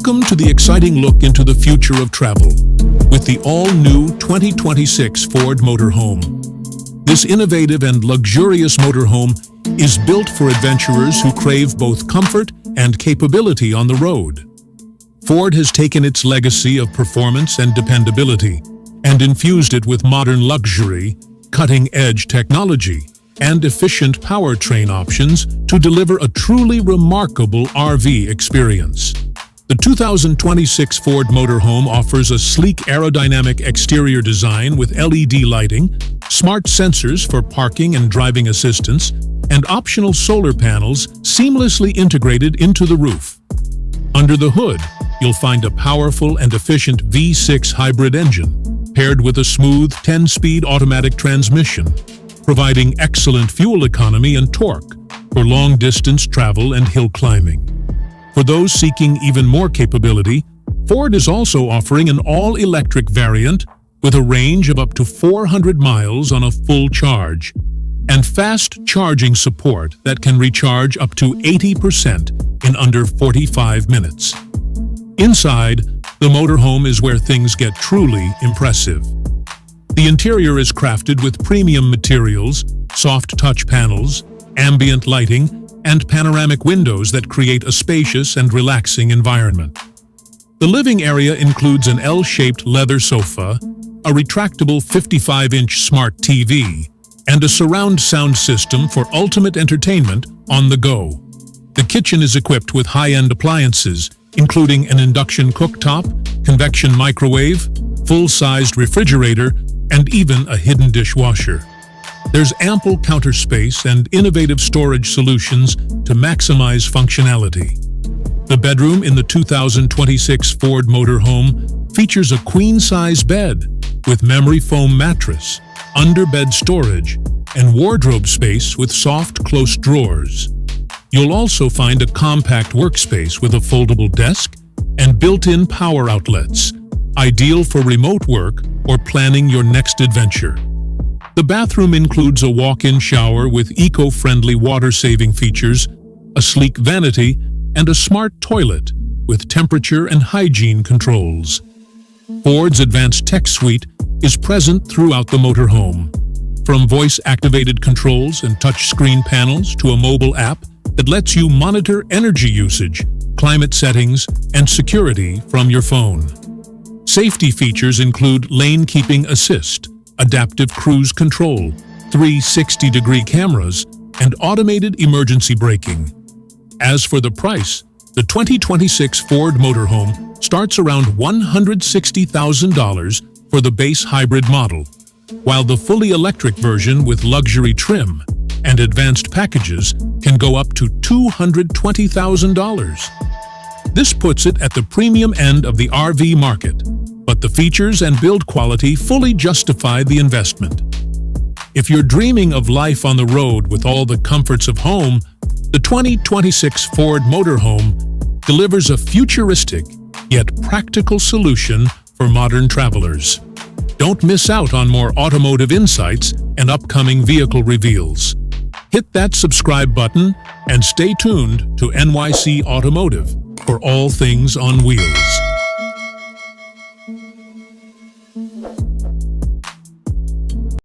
Welcome to the exciting look into the future of travel with the all-new 2026 Ford Motorhome. This innovative and luxurious motorhome is built for adventurers who crave both comfort and capability on the road. Ford has taken its legacy of performance and dependability and infused it with modern luxury, cutting-edge technology, and efficient powertrain options to deliver a truly remarkable RV experience. The 2026 Ford Motorhome offers a sleek aerodynamic exterior design with LED lighting, smart sensors for parking and driving assistance, and optional solar panels seamlessly integrated into the roof. Under the hood, you'll find a powerful and efficient V6 hybrid engine, paired with a smooth 10-speed automatic transmission, providing excellent fuel economy and torque for long-distance travel and hill climbing. For those seeking even more capability, Ford is also offering an all-electric variant with a range of up to 400 miles on a full charge and fast charging support that can recharge up to 80% in under 45 minutes. Inside, the motorhome is where things get truly impressive. The interior is crafted with premium materials, soft touch panels, ambient lighting, and panoramic windows that create a spacious and relaxing environment. The living area includes an L-shaped leather sofa, a retractable 55-inch smart TV, and a surround sound system for ultimate entertainment on the go. The kitchen is equipped with high-end appliances, including an induction cooktop, convection microwave, full-sized refrigerator, and even a hidden dishwasher. There's ample counter space and innovative storage solutions to maximize functionality. The bedroom in the 2026 Ford Motorhome features a queen-size bed with memory foam mattress, underbed storage, and wardrobe space with soft, close drawers. You'll also find a compact workspace with a foldable desk and built-in power outlets, ideal for remote work or planning your next adventure. The bathroom includes a walk-in shower with eco-friendly water-saving features, a sleek vanity, and a smart toilet with temperature and hygiene controls. Ford's advanced tech suite is present throughout the motorhome, from voice-activated controls and touchscreen panels to a mobile app that lets you monitor energy usage, climate settings, and security from your phone. Safety features include lane keeping assist, adaptive cruise control, 360-degree cameras, and automated emergency braking. As for the price, the 2026 Ford Motorhome starts around $160,000 for the base hybrid model, while the fully electric version with luxury trim and advanced packages can go up to $220,000. This puts it at the premium end of the RV market, but the features and build quality fully justify the investment. If you're dreaming of life on the road with all the comforts of home, the 2026 Ford Motorhome delivers a futuristic yet practical solution for modern travelers. Don't miss out on more automotive insights and upcoming vehicle reveals. Hit that subscribe button and stay tuned to NYC Automotive for all things on wheels.